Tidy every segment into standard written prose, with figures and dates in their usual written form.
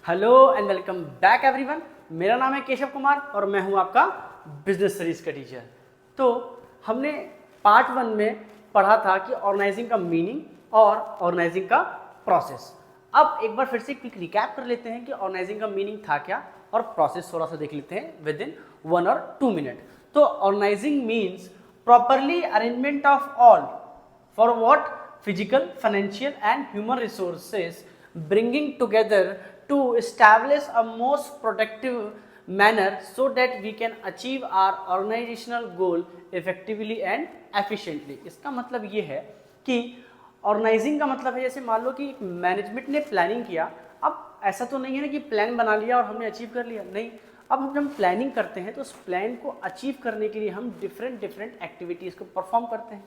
Hello and welcome back everyone. मेरा नाम है केशव कुमार और मैं हूं आपका बिजनेस स्टडीज का टीचर। तो हमने पार्ट 1 में पढ़ा था कि ऑर्गेनाइजिंग का मीनिंग और ऑर्गेनाइजिंग का प्रोसेस। अब एक बार फिर से क्विक रिकैप कर लेते हैं कि ऑर्गेनाइजिंग का मीनिंग था क्या और प्रोसेस थोड़ा सा देख लेते हैं विद इन 1 और 2 मिनट। तो organising means properly arrangement of all for what physical, financial and human resources, bringing together to establish a most productive manner so that we can achieve our organizational goal effectively and efficiently। इसका मतलब ये है कि organising का मतलब है जैसे मान लो कि मैनेजमेंट ने प्लानिंग किया। अब ऐसा तो नहीं है ना कि प्लान बना लिया और हमने अचीव कर लिया, नहीं। अब हम जब प्लानिंग करते हैं तो उस प्लान को अचीव करने के लिए हम डिफरेंट एक्टिविटीज़ को परफॉर्म करते हैं।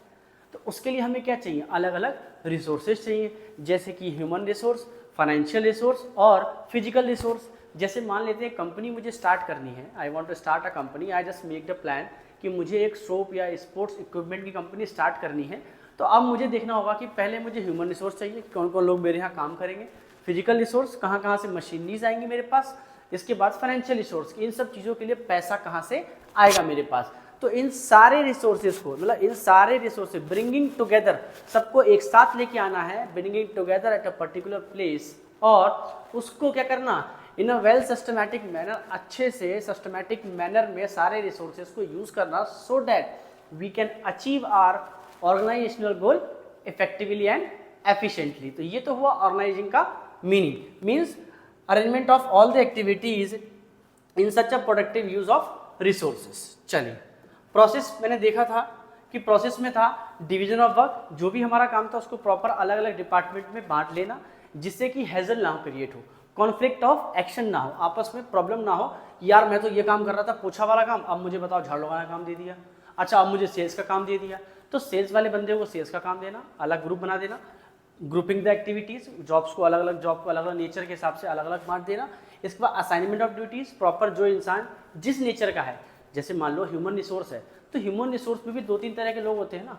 तो उसके लिए हमें क्या चाहिए, अलग अलग रिसोर्सेज चाहिए, जैसे कि ह्यूमन रिसोर्स, फाइनेंशियल रिसोर्स और फिजिकल रिसोर्स। जैसे मान लेते हैं कंपनी मुझे स्टार्ट करनी है, I want to start a company, I just make the plan कि मुझे एक शॉप या स्पोर्ट्स इक्विपमेंट की कंपनी स्टार्ट करनी है। तो अब मुझे देखना होगा कि पहले मुझे ह्यूमन रिसोर्स चाहिए, कौन कौन लोग मेरे यहाँ काम करेंगे, फिजिकल रिसोर्स कहाँ कहाँ से मशीनरीज आएंगी मेरे पास, इसके बाद फाइनेंशियल रिसोर्स, इन सब चीज़ों के लिए पैसा कहाँ से आएगा मेरे पास। तो इन सारे रिसोर्सेज को, मतलब इन सारे रिसोर्सेज ब्रिंगिंग टुगेदर, सबको एक साथ लेके आना है, bringing together at a particular place, और उसको क्या करना, इन अ वेल सिस्टमैटिक मैनर, अच्छे से सिस्टमैटिक मैनर में सारे रिसोर्सेज को यूज करना, so that we can achieve our organisational goal effectively and efficiently. तो ये तो हुआ ऑर्गेनाइजिंग का meaning, means arrangement of all the activities in such a productive use of resources. चलिए, प्रोसेस मैंने देखा था कि प्रोसेस में था डिवीजन ऑफ वर्क, जो भी हमारा काम था उसको प्रॉपर अलग अलग डिपार्टमेंट में बांट लेना, जिससे कि हैजल ना क्रिएट हो, कॉन्फ्लिक्ट ऑफ एक्शन ना हो, आपस में प्रॉब्लम ना हो। यार मैं तो ये काम कर रहा था पोछा वाला काम, अब मुझे बताओ झाड़ू वाला काम दे दिया, अच्छा अब मुझे सेल्स का काम दे दिया, तो सेल्स वाले बंदे को सेल्स का काम देना, अलग ग्रुप बना देना, ग्रुपिंग द एक्टिविटीज, जॉब्स को अलग अलग, जॉब को अलग अलग नेचर के हिसाब से अलग अलग बांट देना। इसके बाद असाइनमेंट ऑफ ड्यूटीज, प्रॉपर जो इंसान जिस नेचर का है, जैसे मान लो ह्यूमन रिसोर्स है तो ह्यूमन रिसोर्स में भी 2-3 तरह के लोग होते हैं ना,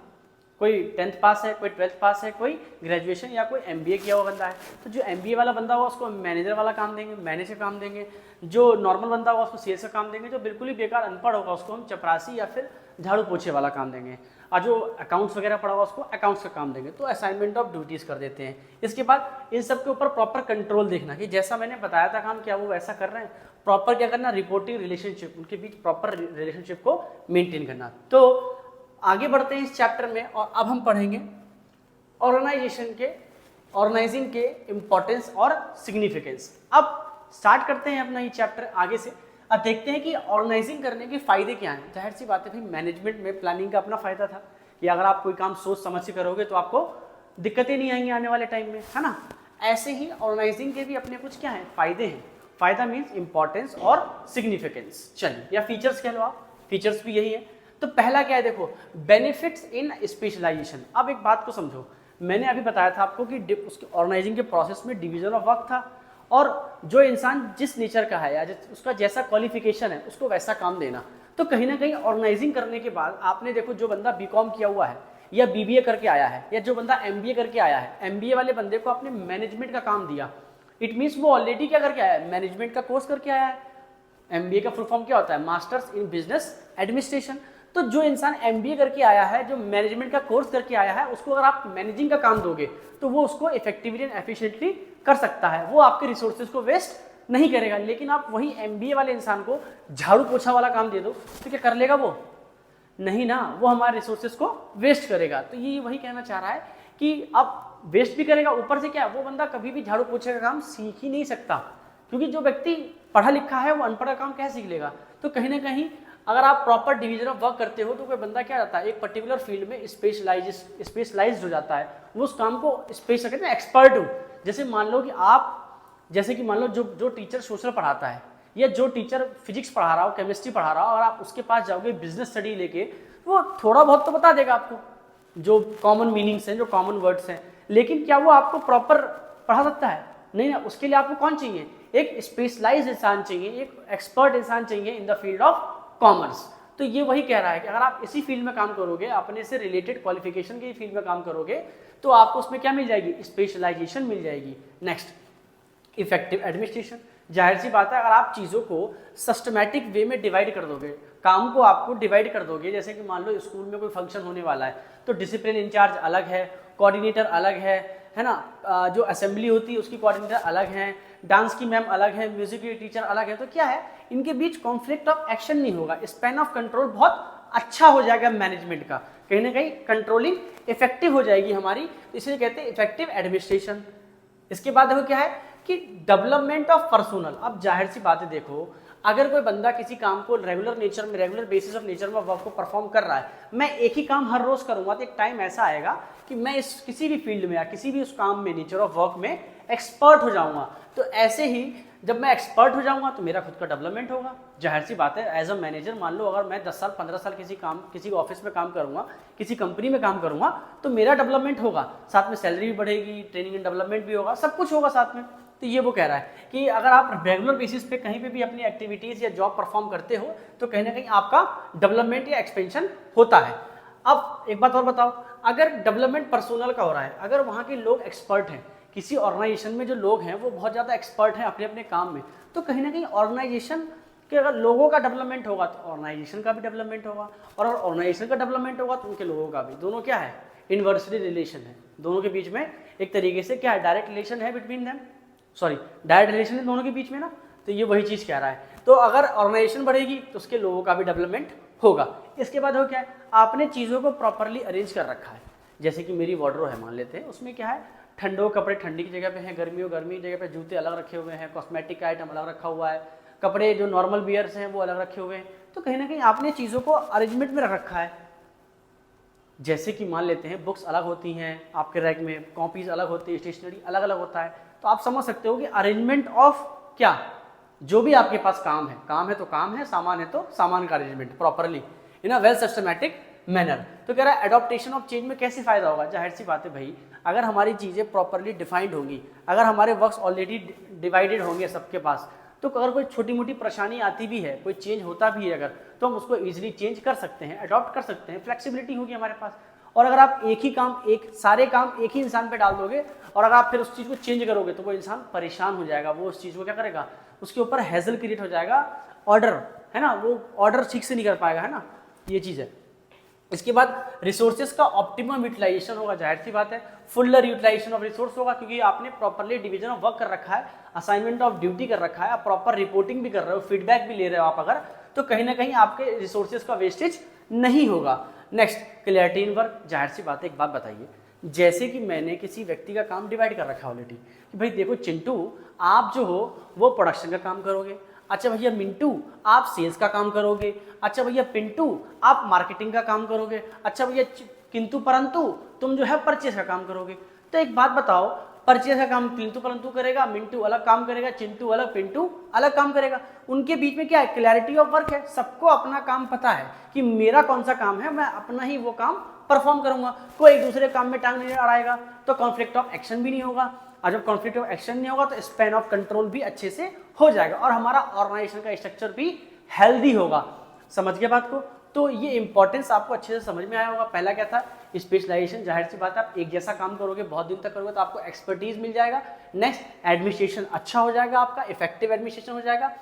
कोई 10th पास है, कोई 12th पास है, कोई ग्रेजुएशन या कोई MBA किया हुआ बंदा है। तो जो MBA वाला बंदा होगा उसको मैनेजर वाला काम देंगे, मैनेज का काम देंगे। जो नॉर्मल बंदा होगा उसको सेल्स का काम देंगे। जो बिल्कुल ही बेकार अनपढ़ होगा उसको हम चपरासी या फिर झाड़ू पोछे वाला काम देंगे। और जो अकाउंट्स वगैरह पढ़ा होगा उसको अकाउंट्स का काम देंगे। तो असाइनमेंट ऑफ ड्यूटीज़ कर देते हैं। इसके बाद इन सब के ऊपर प्रॉपर कंट्रोल देखना कि जैसा मैंने बताया था काम, क्या वो वैसा कर रहे हैं, प्रॉपर क्या करना, रिपोर्टिंग रिलेशनशिप, उनके बीच प्रॉपर रिलेशनशिप को मेंटेन करना। तो आगे बढ़ते हैं इस चैप्टर में और अब हम पढ़ेंगे ऑर्गेनाइजिंग के इम्पोर्टेंस और सिग्निफिकेंस। अब स्टार्ट करते हैं अपना ये चैप्टर आगे से। अब देखते हैं कि ऑर्गेनाइजिंग करने के फायदे क्या हैं। जाहिर सी बात है भाई, मैनेजमेंट में प्लानिंग का अपना फायदा था कि अगर आप कोई काम सोच समझ के करोगे तो आपको दिक्कतें नहीं आएंगी आने वाले टाइम में, है ना। ऐसे ही ऑर्गेनाइजिंग के भी अपने कुछ क्या हैं, फायदे हैं। फायदा मीन्स इंपॉर्टेंस और सिग्निफिकेंस। चलिए, या फीचर्स कह लो आप, फीचर्स भी यही है। तो पहला क्या है, देखो, बेनिफिट्स इन स्पेशलाइजेशन। अब एक बात को समझो, मैंने अभी बताया था आपको कि उसके ऑर्गेनाइजिंग के प्रोसेस में डिवीजन ऑफ वर्क था, और जो इंसान जिस नेचर का है या उसका जैसा क्वालिफिकेशन है उसको वैसा काम देना। तो कहीं ना कहीं ऑर्गेनाइजिंग करने के बाद आपने देखो, जो बंदा BCom किया हुआ है या BBA करके आया है या जो बंदा MBA करके आया है, MBA वाले बंदे को आपने मैनेजमेंट का काम दिया, इट मीन्स वो ऑलरेडी क्या करके आया है, मैनेजमेंट का कोर्स करके आया है। MBA का फुल फॉर्म क्या होता है, मास्टर्स इन बिजनेस एडमिनिस्ट्रेशन। तो जो इंसान MBA करके आया है, जो मैनेजमेंट का कोर्स करके आया है, उसको अगर आप मैनेजिंग का काम दोगे तो वो उसको इफेक्टिवली एंड एफिशिएंटली कर सकता है, वो आपके रिसोर्सेज को वेस्ट नहीं करेगा। लेकिन आप वही MBA वाले इंसान को झाड़ू पोछा वाला काम दे दो तो क्या कर लेगा वो, नहीं ना, वो हमारे रिसोर्सेज को वेस्ट करेगा। तो ये वही कहना चाह रहा है कि आप वेस्ट भी करेगा, ऊपर से क्या, वो बंदा कभी भी झाड़ू पोछे का काम सीख ही नहीं सकता, क्योंकि जो व्यक्ति पढ़ा लिखा है वो अनपढ़ का काम क्या सीख लेगा। तो कहीं ना कहीं अगर आप प्रॉपर डिवीजन ऑफ वर्क करते हो तो कोई बंदा क्या जाता है, एक पर्टिकुलर फील्ड में स्पेशलाइज्ड हो जाता है, वो उस काम को स्पेशल कहते हैं एक्सपर्ट हो। जैसे मान लो कि जो टीचर सोशल पढ़ाता है या जो टीचर फिजिक्स पढ़ा रहा हो, केमिस्ट्री पढ़ा रहा हो, और आप उसके पास जाओगे बिजनेस स्टडी लेके, वो थोड़ा बहुत तो बता देगा आपको, जो कॉमन मीनिंग्स हैं, जो कॉमन वर्ड्स हैं, लेकिन क्या वो आपको प्रॉपर पढ़ा सकता है, नहीं ना। उसके लिए आपको कौन चाहिए, एक स्पेशलाइज्ड इंसान चाहिए, एक एक्सपर्ट इंसान चाहिए in the field of commerce. तो ये वही कह रहा है कि अगर आप इसी फील्ड में काम करोगे, अपने से रिलेटेड क्वालिफिकेशन के फील्ड में काम करोगे, तो आपको उसमें क्या मिल जाएगी, स्पेशलाइजेशन मिल जाएगी। नेक्स्ट, इफेक्टिव एडमिनिस्ट्रेशन, जाहिर सी बात है अगर आप चीज़ों को सिस्टमैटिक वे में डिवाइड कर दोगे, काम को आपको डिवाइड कर दोगे, जैसे कि मान लो स्कूल में कोई फंक्शन होने वाला है तो डिसिप्लिन इंचार्ज अलग है, कोऑर्डिनेटर अलग है ना, जो असेंबली होती है उसकी कोऑर्डिनेटर अलग है, डांस की मैम अलग है, म्यूजिक की टीचर अलग है, तो क्या है इनके बीच कॉन्फ्लिक्ट ऑफ एक्शन नहीं होगा, स्पैन ऑफ कंट्रोल बहुत अच्छा हो जाएगा मैनेजमेंट का, कहीं ना कहीं कंट्रोलिंग इफेक्टिव हो जाएगी हमारी, तो इसलिए कहते हैं इफेक्टिव एडमिनिस्ट्रेशन। इसके बाद देखो क्या है कि डेवलपमेंट ऑफ पर्सोनल। अब जाहिर सी बात है देखो, अगर कोई बंदा किसी काम को रेगुलर नेचर में, रेगुलर बेसिस ऑफ नेचर में वर्क को परफॉर्म कर रहा है, मैं एक ही काम हर रोज करूंगा तो एक टाइम ऐसा आएगा कि मैं इस किसी भी फील्ड में या किसी भी उस काम में, नेचर ऑफ वर्क में एक्सपर्ट हो जाऊंगा। तो ऐसे ही जब मैं एक्सपर्ट हो जाऊंगा तो मेरा खुद का डेवलपमेंट होगा। जाहिर सी बात है एज अ मैनेजर मान लो अगर मैं 10 साल 15 साल किसी ऑफिस में काम करूंगा, किसी कंपनी में काम करूंगा, तो मेरा डेवलपमेंट होगा, साथ में सैलरी भी बढ़ेगी, ट्रेनिंग एंड डेवलपमेंट भी होगा, सब कुछ होगा साथ में। तो ये वो कह रहा है कि अगर आप रेगुलर बेसिस पे कहीं पे भी अपनी एक्टिविटीज या जॉब परफॉर्म करते हो तो कहीं ना कहीं आपका डेवलपमेंट या एक्सपेंशन होता है। अब एक बात और बताओ, अगर डेवलपमेंट पर्सोनल का हो रहा है, अगर वहाँ के लोग एक्सपर्ट हैं, किसी ऑर्गेनाइजेशन में जो लोग हैं वो बहुत ज़्यादा एक्सपर्ट हैं अपने अपने काम में, तो कहीं ना कहीं ऑर्गेनाइजेशन के अगर लोगों का डेवलपमेंट होगा तो ऑर्गेनाइजेशन का भी डेवलपमेंट होगा, और अगर ऑर्गेनाइजेशन का डेवलपमेंट होगा तो उनके लोगों का भी। दोनों क्या है, इनवर्सली रिलेशन है, दोनों के बीच में एक तरीके से क्या है, डायरेक्ट रिलेशन है बिटवीन देम, डायरेक्ट रिलेशन है दोनों के बीच में ना। तो ये वही चीज़ कह रहा है, तो अगर ऑर्गेनाइजेशन बढ़ेगी तो उसके लोगों का भी डेवलपमेंट होगा। इसके बाद हो क्या है, आपने चीज़ों को प्रॉपरली अरेंज कर रखा है, जैसे कि मेरी वार्डरोब है मान लेते हैं, उसमें क्या है, ठंडों कपड़े ठंडी की जगह पे हैं, गर्मियों गर्मी की जगह पे, जूते अलग रखे हुए हैं, कॉस्मेटिक का आइटम अलग रखा हुआ है, कपड़े जो नॉर्मल वियर्स हैं वो अलग रखे हुए हैं। तो कहीं ना कहीं आपने चीज़ों को अरेंजमेंट में रख रखा है। जैसे कि मान लेते हैं बुक्स अलग होती हैं आपके रैक में, कॉपीज अलग होती है, स्टेशनरी अलग अलग होता है, तो आप समझ सकते हो कि अरेंजमेंट ऑफ क्या, जो भी आपके पास काम है तो काम है, सामान है तो सामान का arrangement properly in a well systematic manner. तो कह रहा है एडॉप्टेशन ऑफ चेंज में कैसे फायदा होगा, जाहिर सी बात है भाई, अगर हमारी चीज़ें प्रॉपरली डिफाइंड होंगी, अगर हमारे वर्क्स ऑलरेडी डिवाइडेड होंगे सबके पास, तो अगर कोई छोटी मोटी परेशानी आती भी है, कोई चेंज होता भी है अगर, तो हम उसको ईजिली चेंज कर सकते हैं, अडॉप्ट कर सकते हैं, फ्लेक्सिबिलिटी होगी हमारे पास। और अगर आप एक ही काम, सारे काम एक ही इंसान पे डाल दोगे और अगर आप फिर उस चीज़ को चेंज करोगे तो वो इंसान परेशान हो जाएगा, वो उस चीज़ को क्या करेगा, उसके ऊपर हैजल क्रिएट हो जाएगा, ऑर्डर है ना, वो ऑर्डर ठीक से नहीं कर पाएगा, है ना, ये चीज़ है। इसके बाद रिसोर्सेज का ऑप्टिमम यूटिलाइजेशन होगा, जाहिर सी बात है फुलर यूटिलाइजेशन ऑफ रिसोर्स होगा, क्योंकि आपने प्रॉपरली डिवीजन ऑफ वर्क कर रखा है, असाइनमेंट ऑफ ड्यूटी कर रखा है, आप प्रॉपर रिपोर्टिंग भी कर रहे हो, फीडबैक भी ले रहे हो आप अगर, तो कहीं ना कहीं आपके रिसोर्सेज का वेस्टेज नहीं होगा। नेक्स्ट, क्लैरिटी इन वर्क, जाहिर सी बात है एक बात बताइए, जैसे कि मैंने किसी व्यक्ति का काम डिवाइड कर रखा है ऑलरेडी कि भाई देखो चिंटू आप जो हो वो प्रोडक्शन का काम करोगे, अच्छा भैया मिंटू आप सेल्स का काम करोगे, अच्छा भैया पिंटू आप मार्केटिंग का काम करोगे, अच्छा भैया किंतु परंतु तुम जो है परचेज का काम करोगे। तो एक बात बताओ, परचेज का काम किंतु परंतु करेगा, मिंटू अलग काम करेगा, चिंटू अलग, पिंटू अलग काम करेगा, उनके बीच में क्या है, क्लैरिटी ऑफ वर्क है, सबको अपना काम पता है कि मेरा कौन सा काम है, मैं अपना ही वो काम परफॉर्म करूंगा, कोई एक दूसरे काम में टांग नहीं अड़ाएगा, तो कॉन्फ्लिक्ट ऑफ एक्शन भी नहीं होगा, और जब कॉन्फ्लिक्ट ऑफ एक्शन नहीं होगा तो स्पैन ऑफ कंट्रोल भी अच्छे से हो जाएगा और हमारा ऑर्गेनाइजेशन का स्ट्रक्चर भी हेल्दी होगा। समझ गए बात को? तो ये इंपॉर्टेंस आपको अच्छे से समझ में आया होगा। पहला क्या था, स्पेशलाइजेशन, जाहिर सी बात है आप एक जैसा काम करोगे बहुत दिन तक करोगे तो आपको एक्सपर्टीज मिल जाएगा। नेक्स्ट, एडमिनिस्ट्रेशन अच्छा हो जाएगा आपका, इफेक्टिव एडमिनिस्ट्रेशन हो जाएगा।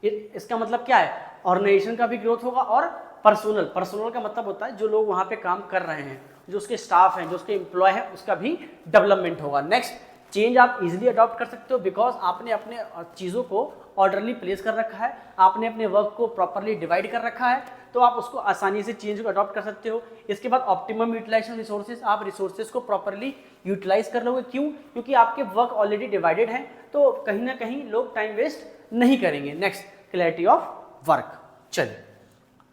इसका मतलब क्या है, ऑर्गेनाइजेशन का भी ग्रोथ होगा और पर्सनल का मतलब होता है जो लोग वहाँ पे काम कर रहे हैं, जो उसके स्टाफ हैं, जो उसके एम्प्लॉय हैं, उसका भी डेवलपमेंट होगा। नेक्स्ट, चेंज आप इजीली अडॉप्ट कर सकते हो बिकॉज आपने अपने चीज़ों को ऑर्डरली प्लेस कर रखा है, आपने अपने वर्क को प्रॉपरली डिवाइड कर रखा है, तो आप उसको आसानी से चेंज को अडॉप्ट कर सकते हो। इसके बाद ऑप्टिमम यूटिलाइजेशन रिसोर्सेज, आप रिसोर्सेज को प्रॉपरली यूटिलाइज कर लोगे। क्यों? क्योंकि आपके वर्क ऑलरेडी डिवाइडेड है, तो कहीं ना कहीं लोग टाइम वेस्ट नहीं करेंगे। Next, clarity of work. चलिए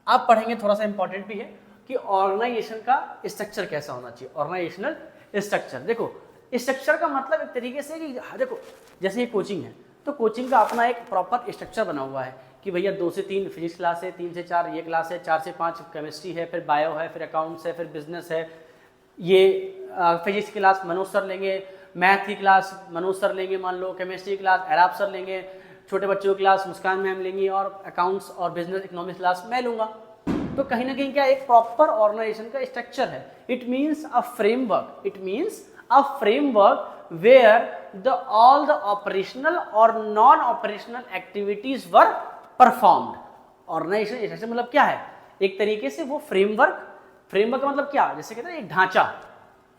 आप पढ़ेंगे, थोड़ा सा इंपॉर्टेंट भी है कि ऑर्गेनाइजेशन का स्ट्रक्चर कैसा होना चाहिए। ऑर्गेनाइजेशनल स्ट्रक्चर, देखो स्ट्रक्चर का मतलब एक तरीके से कि देखो जैसे ये कोचिंग है तो कोचिंग का अपना एक प्रॉपर स्ट्रक्चर बना हुआ है कि भैया 2 से 3 फिजिक्स क्लास है, 3 से 4 ये क्लास है, 4 से 5 केमिस्ट्री है, फिर बायो है, फिर अकाउंट्स है, फिर बिजनेस है। ये फिजिक्स की क्लास मनोज सर लेंगे, मैथ की क्लास मनोज सर लेंगे मान लो, केमिस्ट्री क्लास एराब सर लेंगे, छोटे बच्चों की क्लास मुस्कान मैम लेंगी और अकाउंट्स और बिजनेस इकोनॉमिक्स क्लास मैं लूँगा। तो कहीं ना कहीं क्या एक प्रॉपर ऑर्गेनाइजेशन का स्ट्रक्चर है। It means a framework, it means a framework where the all the operational और नॉन ऑपरेशनल एक्टिविटीज वर परफॉर्म्ड। ऑर्गेनाइजेशन स्ट्रक्चर मतलब क्या है, एक तरीके से वो फ्रेमवर्क का मतलब क्या, जैसे कहते हैं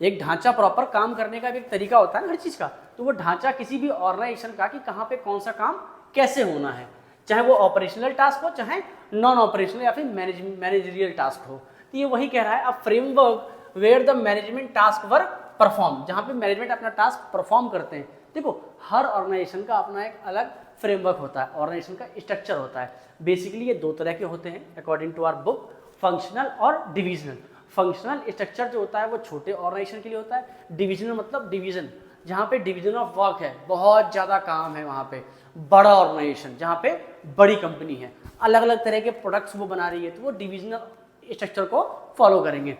एक ढांचा प्रॉपर काम करने का भी एक तरीका होता है हर चीज का। तो वो ढांचा किसी भी ऑर्गेनाइजेशन का कि कहाँ पे कौन सा काम कैसे होना है, चाहे वो ऑपरेशनल टास्क हो चाहे नॉन ऑपरेशनल या फिर मैनेजरियल टास्क हो। तो ये वही कह रहा है, a framework where the management task were perform, जहाँ पे मैनेजमेंट अपना टास्क परफॉर्म करते हैं। देखो हर ऑर्गेनाइजेशन का अपना एक अलग फ्रेमवर्क होता है, ऑर्गेनाइजेशन का स्ट्रक्चर होता है। बेसिकली ये दो तरह के होते हैं according to our book, functional और डिविजनल। फंक्शनल स्ट्रक्चर जो होता है वो छोटे ऑर्गेनाइजेशन के लिए होता है, डिविजनल मतलब डिवीजन, जहाँ पे डिवीजन ऑफ वर्क है, बहुत ज़्यादा काम है वहाँ पे। बड़ा ऑर्गेनाइजेशन जहाँ पे बड़ी कंपनी है, अलग अलग तरह के प्रोडक्ट्स वो बना रही है, तो वो डिविजनल स्ट्रक्चर को फॉलो करेंगे।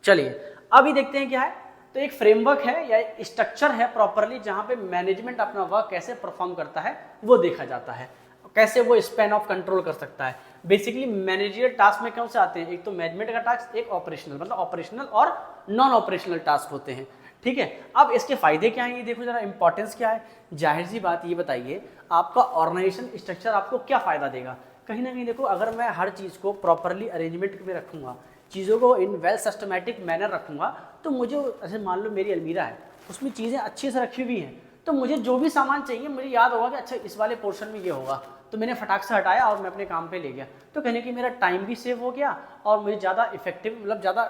चलिए अभी देखते हैं क्या है। तो एक फ्रेमवर्क है या स्ट्रक्चर है प्रॉपरली, जहाँ पे मैनेजमेंट अपना वर्क कैसे परफॉर्म करता है वो देखा जाता है, कैसे वो स्पैन ऑफ कंट्रोल कर सकता है। बेसिकली मैनेजरियल टास्क में कौन से आते हैं, एक तो मैनेजमेंट का टास्क, एक ऑपरेशनल, मतलब ऑपरेशनल और नॉन ऑपरेशनल टास्क होते हैं। ठीक है, अब इसके फायदे क्या हैं ये देखो जरा, इंपॉर्टेंस क्या है। जाहिर सी बात ये बताइए, आपका ऑर्गेनाइजेशन स्ट्रक्चर आपको क्या फायदा देगा। कहीं ना कहीं देखो, अगर मैं हर चीज़ को प्रॉपरली अरेंजमेंट में रखूँगा, चीज़ों को इन वेल सिस्टमैटिक मैनर रखूँगा, तो मुझे ऐसे मान लो मेरी अलमीरा है, उसमें चीज़ें अच्छे से रखी हुई हैं, तो मुझे जो भी सामान चाहिए मुझे याद होगा कि अच्छा इस वाले पोर्शन में ये होगा, तो मैंने फटाक से हटाया और मैं अपने काम पे ले गया। तो कहने की मेरा टाइम भी सेव हो गया और मुझे ज़्यादा इफेक्टिव, मतलब ज़्यादा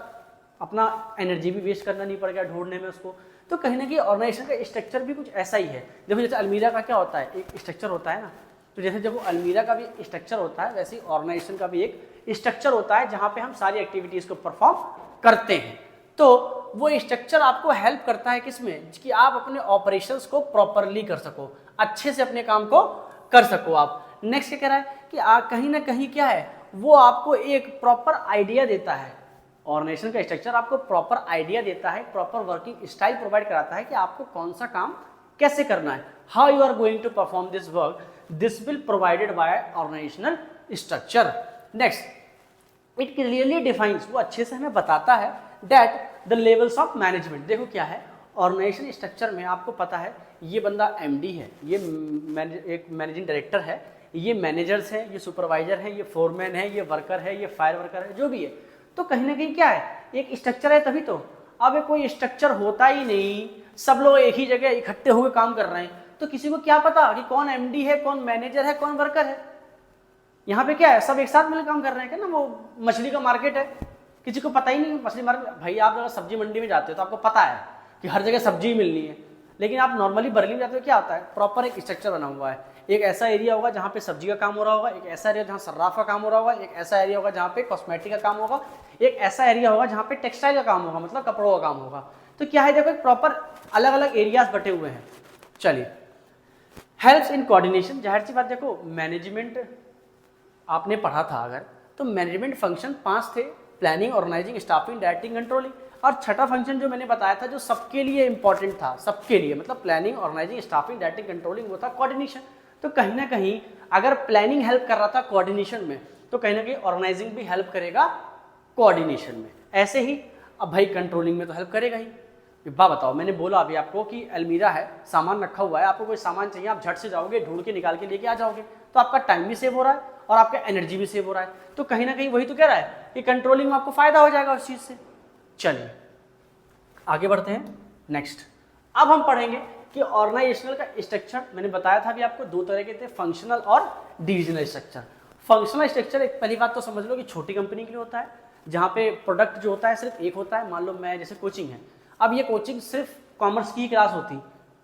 अपना एनर्जी भी वेस्ट करना नहीं पड़ गया ढूंढने में उसको। तो कहीं ना कहीं ऑर्गेनाइजेशन का स्ट्रक्चर भी कुछ ऐसा ही है। देखो जैसे अलमीरा का क्या होता है, एक स्ट्रक्चर होता है ना, तो जैसे जब अलमीरा का भी स्ट्रक्चर होता है, वैसे ही ऑर्गेनाइजेशन का भी एक स्ट्रक्चर होता है जहाँ पे हम सारी एक्टिविटीज़ को परफॉर्म करते हैं। तो वो स्ट्रक्चर आपको हेल्प करता है किसमें, कि आप अपने ऑपरेशंस को प्रॉपरली कर सको, अच्छे से अपने काम को कर सको आप। नेक्स्ट क्या कह रहा है कि कहीं ना कहीं क्या है, वो आपको एक प्रॉपर आइडिया देता है। ऑर्गेनाइजेशन का स्ट्रक्चर आपको प्रॉपर आइडिया देता है, प्रॉपर वर्किंग स्टाइल प्रोवाइड कराता है कि आपको कौन सा काम कैसे करना है, how you are going to perform this work, this will provided by organisational structure. Next, it clearly defines, वो अच्छे से हमें बताता है that the levels of management. देखो क्या है, ऑर्गेनाइजेशन स्ट्रक्चर में आपको पता है ये बंदा एमडी है, ये एक मैनेजिंग डायरेक्टर है, ये मैनेजर्स हैं, ये सुपरवाइजर हैं, ये फोरमैन है, ये वर्कर है, ये फायर वर्कर है, जो भी है। तो कहीं ना कहीं क्या है, एक स्ट्रक्चर है तभी तो। अब कोई स्ट्रक्चर होता ही नहीं, सब लोग एक ही जगह इकट्ठे होकर काम कर रहे हैं, तो किसी को क्या पता कि कौन एमडी है, कौन मैनेजर है, कौन वर्कर है। यहाँ पे क्या है, सब एक साथ मिलकर काम कर रहे हैं, क्या ना, वो मछली का मार्केट है, किसी को पता ही नहीं मछली मार्केट। भाई आप अगर सब्जी मंडी में जाते हो तो आपको पता है कि हर जगह सब्जी मिलनी है, लेकिन आप नॉर्मली बरली में जाते हो, क्या होता है, प्रॉपर एक स्ट्रक्चर बना हुआ है। एक ऐसा एरिया होगा जहाँ पे सब्जी का काम हो रहा होगा, एक ऐसा एरिया जहाँ सर्राफ का काम हो रहा होगा, एक ऐसा एरिया होगा जहाँ पे कॉस्मेटिक का काम होगा, एक ऐसा एरिया होगा जहाँ पे टेक्सटाइल का काम होगा, मतलब कपड़ों का काम होगा। तो क्या है, देखो एक प्रॉपर अलग अलग एरियाज बटे हुए हैं। चलिए, हेल्प्स इन कोऑर्डिनेशन, जाहिर सी बात, देखो मैनेजमेंट आपने पढ़ा था अगर, तो मैनेजमेंट फंक्शन 5 थे, planning, organising, staffing, directing, controlling. और छठा फंक्शन जो मैंने बताया था, जो सबके लिए इंपॉर्टेंट था, सबके लिए मतलब planning, organising, staffing, directing, controlling, वो था कोऑर्डिनेशन। तो कहीं ना कहीं अगर प्लानिंग हेल्प कर रहा था कोऑर्डिनेशन में, तो कहीं ना कहीं ऑर्गेनाइजिंग भी हेल्प करेगा कोऑर्डिनेशन में। ऐसे ही अब भाई कंट्रोलिंग में तो हेल्प करेगा ही। बताओ, मैंने बोला अभी आपको कि अलमीरा है, सामान रखा हुआ है, आपको कोई सामान चाहिए, आप झट से जाओगे, ढूंढ के निकाल के लेके आ जाओगे, तो आपका टाइम भी सेव हो रहा है और आपका एनर्जी भी सेव हो रहा है। तो कहीं ना कहीं वही तो कह रहा है कि कंट्रोलिंग में आपको फायदा हो जाएगा उस चीज से। चलिए आगे बढ़ते हैं। नेक्स्ट, अब हम पढ़ेंगे कि ऑर्गेनाइजेशनल का स्ट्रक्चर, मैंने बताया था अभी आपको दो तरह के थे, फंक्शनल और डिविजनल स्ट्रक्चर। फंक्शनल स्ट्रक्चर, एक पहली बात तो समझ लो कि छोटी कंपनी के लिए होता है, जहाँ पे प्रोडक्ट जो होता है सिर्फ एक होता है। मान लो मैं, जैसे कोचिंग है, अब ये कोचिंग सिर्फ कॉमर्स की क्लास होती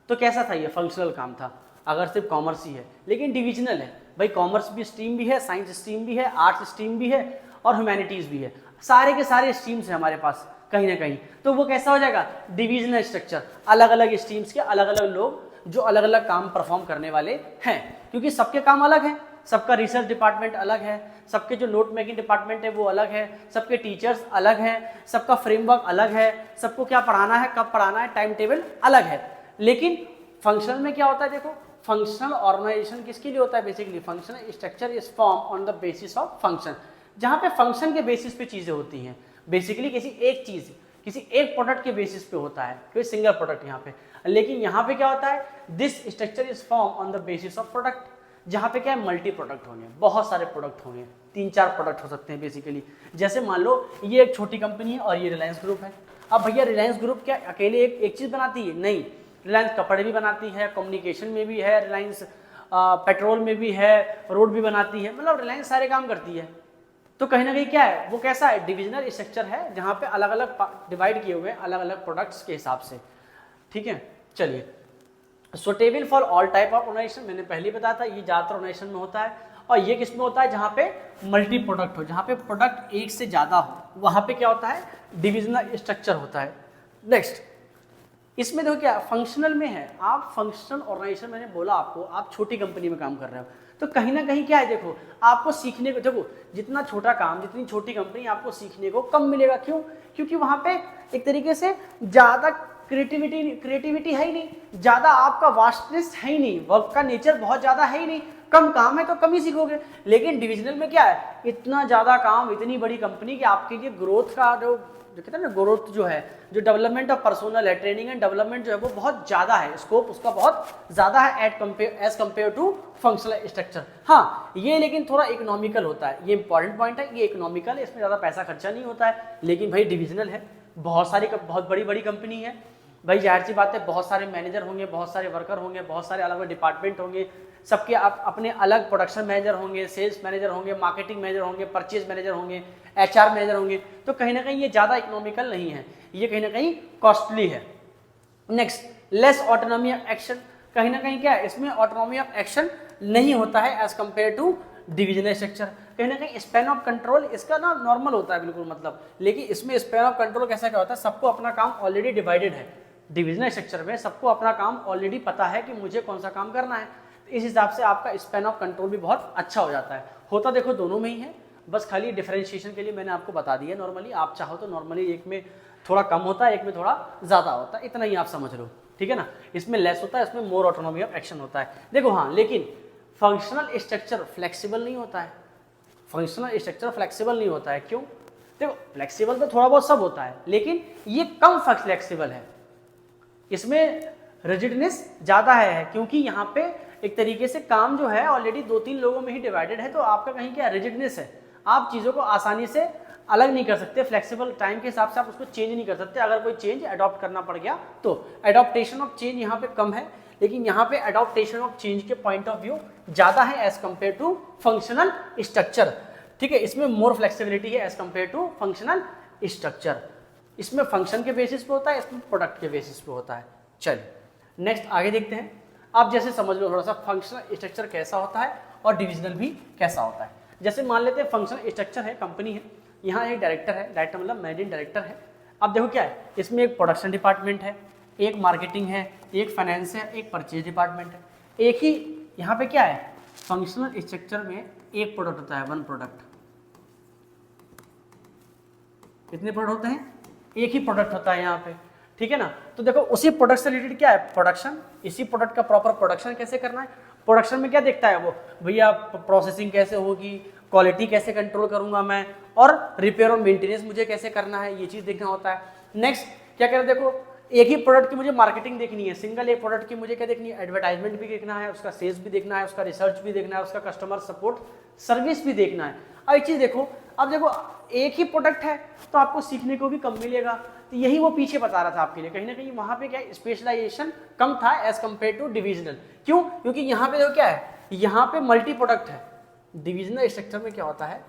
तो कैसा था, ये फंक्शनल काम था, अगर सिर्फ कॉमर्स ही है। लेकिन डिविजनल है भाई, कॉमर्स भी स्ट्रीम भी है, साइंस स्ट्रीम भी है, आर्ट्स स्ट्रीम भी है और ह्यूमैनिटीज़ भी है, सारे के सारे स्ट्रीम्स हैं हमारे पास कहीं ना कहीं। तो वो कैसा हो जाएगा, डिविजनल स्ट्रक्चर, अलग अलग स्ट्रीम्स के अलग अलग लोग जो अलग अलग काम परफॉर्म करने वाले हैं, क्योंकि सबके काम अलग हैं, सबका रिसर्च डिपार्टमेंट अलग है, सबके जो नोट मेकिंग डिपार्टमेंट है वो अलग है, सबके टीचर्स अलग हैं, सबका फ्रेमवर्क अलग है, सबको क्या पढ़ाना है, कब पढ़ाना है, टाइम टेबल अलग है। लेकिन फंक्शनल में क्या होता है, देखो फंक्शनल ऑर्गेनाइजेशन किसके लिए होता है, basically functional structure is form on the basis of function, जहाँ पे फंक्शन के बेसिस पे चीज़ें होती हैं। बेसिकली किसी एक चीज़, किसी एक प्रोडक्ट के बेसिस पे होता है, कोई सिंगल प्रोडक्ट यहाँ पे। लेकिन यहाँ पे क्या होता है, this structure is form on the basis of product, जहाँ पे क्या है मल्टी प्रोडक्ट होंगे, बहुत सारे प्रोडक्ट होंगे, 3-4 प्रोडक्ट हो सकते हैं बेसिकली। जैसे मान लो ये एक छोटी कंपनी है और ये रिलायंस ग्रुप है। अब भैया रिलायंस ग्रुप क्या अकेले एक चीज़ बनाती है? नहीं, रिलायंस कपड़े भी बनाती है, कम्युनिकेशन में भी है, रिलायंस पेट्रोल में भी है, रोड भी बनाती है, मतलब रिलायंस सारे काम करती है। तो कहीं ना कहीं क्या है, वो कैसा है, डिविजनल स्ट्रक्चर है, जहाँ पे अलग अलग डिवाइड किए हुए हैं अलग अलग प्रोडक्ट्स के हिसाब से। ठीक है, चलिए। Suitable for all type of organisation, मैंने पहले बताया था, ये ज़्यादातर ऑर्गेनाइजेशन में होता है। और ये किस में होता है, जहाँ पे मल्टी प्रोडक्ट हो, जहाँ पे प्रोडक्ट एक से ज़्यादा हो, वहाँ पे क्या होता है, डिविजनल स्ट्रक्चर होता है। नेक्स्ट, इसमें देखो क्या फंक्शनल में है, आप फंक्शनल ऑर्गेनाइजेशन, मैंने बोला आपको, आप छोटी कंपनी में काम कर रहे हो, तो कहीं ना कहीं क्या है, देखो आपको सीखने को, देखो जितना छोटा काम, जितनी छोटी कंपनी, आपको सीखने को कम मिलेगा। क्यों? क्योंकि वहाँ पे एक तरीके से ज़्यादा क्रिएटिविटी है ही नहीं, ज़्यादा आपका वास्टनेस है ही नहीं, वर्क का नेचर बहुत ज़्यादा है ही नहीं, कम काम है तो कम ही सीखोगे। लेकिन डिविजनल में क्या है, इतना ज़्यादा काम, इतनी बड़ी कंपनी कि आपके लिए ग्रोथ का जो कहते हैं ना, ग्रोथ जो है, जो डेवलपमेंट ऑफ पर्सनल है, ट्रेनिंग एंड डेवलपमेंट जो है वो बहुत ज़्यादा है, स्कोप उसका बहुत ज़्यादा है as compare to functional structure. हाँ, ये लेकिन थोड़ा इकोनॉमिकल होता है, ये इंपॉर्टेंट पॉइंट है, ये इकोनॉमिकल है, इसमें ज़्यादा पैसा खर्चा नहीं होता है। लेकिन भाई डिविजनल है, बहुत बड़ी कंपनी है भाई, जाहिर सी बात है, बहुत सारे मैनेजर होंगे, बहुत सारे वर्कर होंगे, बहुत सारे अलग अलग डिपार्टमेंट होंगे, सबके अपने अलग प्रोडक्शन मैनेजर होंगे, सेल्स मैनेजर होंगे, मार्केटिंग मैनेजर होंगे, परचेज मैनेजर होंगे, HR मैनेजर होंगे। तो कहीं ना कहीं ये ज़्यादा इकोनॉमिकल नहीं है, ये कहीं ना कहीं कॉस्टली है। Next, less autonomy of action, कहीं ना कहीं क्या है, इसमें ऑटोनॉमी ऑफ एक्शन नहीं होता है as compare to divisional structure. कहीं ना कहीं स्पैन ऑफ कंट्रोल इसका ना नॉर्मल होता है बिल्कुल, मतलब, लेकिन इसमें स्पैन ऑफ कंट्रोल कैसा क्या होता है, सबको अपना काम ऑलरेडी डिवाइडेड है। डिविजनल स्ट्रक्चर में सबको अपना काम ऑलरेडी पता है कि मुझे कौन सा काम करना है, इस हिसाब से आपका स्पैन ऑफ कंट्रोल भी बहुत अच्छा हो जाता है। होता देखो दोनों में ही है, बस खाली डिफरेंशिएशन के लिए मैंने आपको बता दिया। नॉर्मली आप चाहो तो नॉर्मली एक में थोड़ा कम होता है, एक में थोड़ा ज़्यादा होता है, इतना ही आप समझ लो, ठीक है ना। इसमें लेस होता है, इसमें मोर ऑटोनॉमी ऑफ एक्शन होता है। देखो हाँ, लेकिन फंक्शनल स्ट्रक्चर फ्लेक्सिबल नहीं होता है, फंक्शनल स्ट्रक्चर फ्लेक्सिबल नहीं होता है। क्यों? देखो फ्लेक्सिबल तो थोड़ा बहुत सब होता है, लेकिन ये कम फ्लेक्सिबल है, इसमें रिजिडनेस ज़्यादा है, क्योंकि यहाँ पे एक तरीके से काम जो है ऑलरेडी 2-3 लोगों में ही डिवाइडेड है, तो आपका कहीं क्या रिजिडनेस है, आप चीज़ों को आसानी से अलग नहीं कर सकते, फ्लेक्सिबल टाइम के हिसाब से आप उसको चेंज नहीं कर सकते। अगर कोई चेंज अडॉप्ट करना पड़ गया तो एडॉप्टेशन ऑफ चेंज यहाँ पे कम है, लेकिन यहाँ पे एडॉप्टेशन ऑफ चेंज के पॉइंट ऑफ व्यू ज़्यादा है as compare to functional structure. ठीक है, इसमें मोर फ्लेक्सिबिलिटी है as compare to functional structure. इसमें फंक्शन के बेसिस पे होता है, इसमें प्रोडक्ट के बेसिस पे होता है। चलिए नेक्स्ट आगे देखते हैं। आप जैसे समझ लो थोड़ा सा फंक्शनल स्ट्रक्चर कैसा होता है और डिविजनल भी कैसा होता है। जैसे मान लेते हैं फंक्शनल स्ट्रक्चर है, कंपनी है, यहाँ एक डायरेक्टर है, डायरेक्टर मतलब मैनेजिंग डायरेक्टर है। अब देखो क्या है, इसमें एक प्रोडक्शन डिपार्टमेंट है, एक मार्केटिंग है, एक फाइनेंस है, एक परचेज डिपार्टमेंट है। एक ही यहाँ पे क्या है, फंक्शनल स्ट्रक्चर में एक प्रोडक्ट होता है, वन प्रोडक्ट। कितने प्रोडक्ट होते हैं? एक ही प्रोडक्ट होता है यहाँ पे, ठीक है ना। तो देखो उसी प्रोडक्ट से रिलेटेड क्या है, प्रोडक्शन। इसी प्रोडक्ट का प्रॉपर प्रोडक्शन कैसे करना है, प्रोडक्शन में क्या देखता है वो, भैया प्रोसेसिंग कैसे होगी, क्वालिटी कैसे कंट्रोल करूंगा मैं, और रिपेयर और मेंटेनेंस मुझे कैसे करना है, ये चीज़ देखना होता है। नेक्स्ट क्या करें, देखो एक ही प्रोडक्ट की मुझे मार्केटिंग देखनी है, सिंगल एक प्रोडक्ट की मुझे क्या देखनी है, एडवर्टाइजमेंट भी देखना है, उसका सेल्स भी देखना है, उसका रिसर्च भी देखना है, उसका कस्टमर सपोर्ट सर्विस भी देखना है। अब एक चीज़ देखो, अब देखो एक ही प्रोडक्ट है तो आपको सीखने को भी कम मिलेगा। तो यही वो पीछे बता रहा था आपके लिए, कहीं ना कहीं वहाँ पे क्या स्पेशलाइजेशन कम था एज कम्पेयर टू डिविजनल। क्यों? क्योंकि यहाँ पे देखो क्या है, यहाँ पे मल्टी प्रोडक्ट है। डिविजनल स्ट्रक्चर में क्या होता है,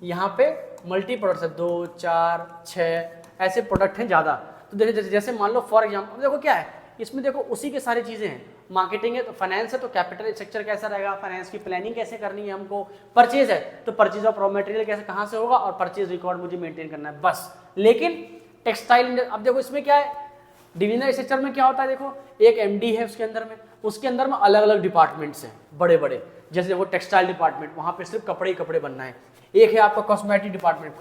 यहाँ पे मल्टी प्रोडक्ट है, 2, 4, 6 ऐसे प्रोडक्ट हैं ज़्यादा। तो देखो जैसे मान लो फॉर एग्जाम्पल, देखो क्या है इसमें, देखो उसी के सारी चीज़ें हैं। मार्केटिंग है तो फाइनेंस है तो कैपिटल स्ट्रक्चर कैसा रहेगा, फाइनेंस की प्लानिंग कैसे करनी है हमको, परचेज है तो परचेज ऑफ रॉ मटेरियल कैसे कहाँ से होगा, और परचेज रिकॉर्ड मुझे मेंटेन करना है बस। लेकिन टेक्सटाइल, अब देखो इसमें क्या है, डिविजनल स्ट्रक्चर में क्या होता है, देखो एक MD है उसके अंदर में अलग अलग डिपार्टमेंट्स हैं बड़े बड़े। जैसे देखो टेक्सटाइल डिपार्टमेंट, वहाँ पे सिर्फ कपड़े ही कपड़े बनना है। एक है आपका कॉस्मेटिक डिपार्टमेंट,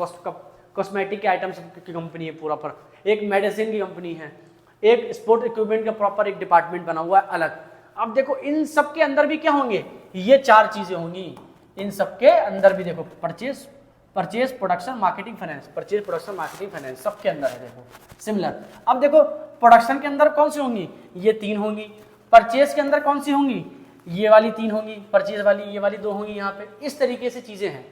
कॉस्मेटिक के आइटम्स की कंपनी है पूरा पर। एक मेडिसिन की कंपनी है, एक स्पोर्ट इक्विपमेंट का प्रॉपर एक डिपार्टमेंट बना हुआ है अलग। अब देखो इन सब के अंदर भी क्या होंगे, ये 4 चीजें होंगी। इन सब के अंदर भी देखो purchase, purchase, production, marketing, finance, purchase, production, marketing, finance सबके अंदर है। देखो सिमिलर। अब देखो प्रोडक्शन के अंदर कौन सी होंगी, ये 3 होंगी। परचेज के अंदर कौन सी होंगी, ये वाली 3 होंगी। परचेज वाली ये वाली 2 होंगी यहाँ पे। इस तरीके से चीजें हैं,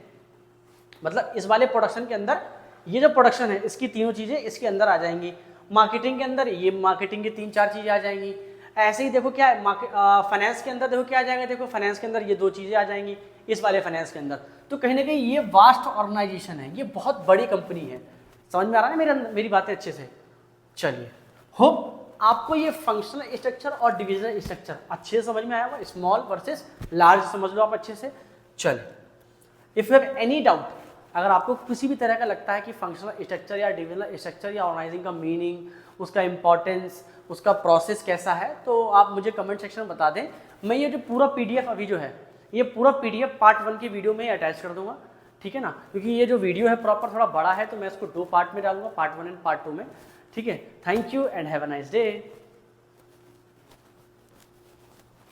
मतलब इस वाले प्रोडक्शन के अंदर ये जो प्रोडक्शन है इसकी तीनों चीजें इसके अंदर आ जाएंगी। मार्केटिंग के अंदर ये मार्केटिंग की 3-4 चीजें आ जाएंगी। ऐसे ही देखो क्या है, फाइनेंस के अंदर देखो क्या आ जाएगा, देखो फाइनेंस के अंदर ये 2 चीजें आ जाएंगी इस वाले फाइनेंस के अंदर। तो कहीं ना कहीं ये वास्ट ऑर्गेनाइजेशन है, ये बहुत बड़ी कंपनी है। समझ में आ रहा है मेरी बातें अच्छे से? चलिए, होप आपको ये फंक्शनल स्ट्रक्चर और डिविजनल स्ट्रक्चर अच्छे से समझ में आया होगा। स्मॉल वर्सेस लार्ज समझ लो आप अच्छे से। चलिए, if you have any doubt, अगर आपको किसी भी तरह का लगता है कि फंक्शनल स्ट्रक्चर या डिविजनल स्ट्रक्चर या ऑर्गेनाइजिंग का मीनिंग, उसका इंपॉर्टेंस, उसका प्रोसेस कैसा है, तो आप मुझे कमेंट सेक्शन में बता दें। मैं ये जो पूरा पीडीएफ अभी जो है, ये पूरा पीडीएफ पार्ट 1 की वीडियो में अटैच कर दूंगा, ठीक है ना, क्योंकि ये जो वीडियो है प्रॉपर थोड़ा बड़ा है, तो मैं इसको 2 पार्ट में डालूंगा, पार्ट 1 एंड पार्ट 2 में। ठीक है, thank you and have a nice day.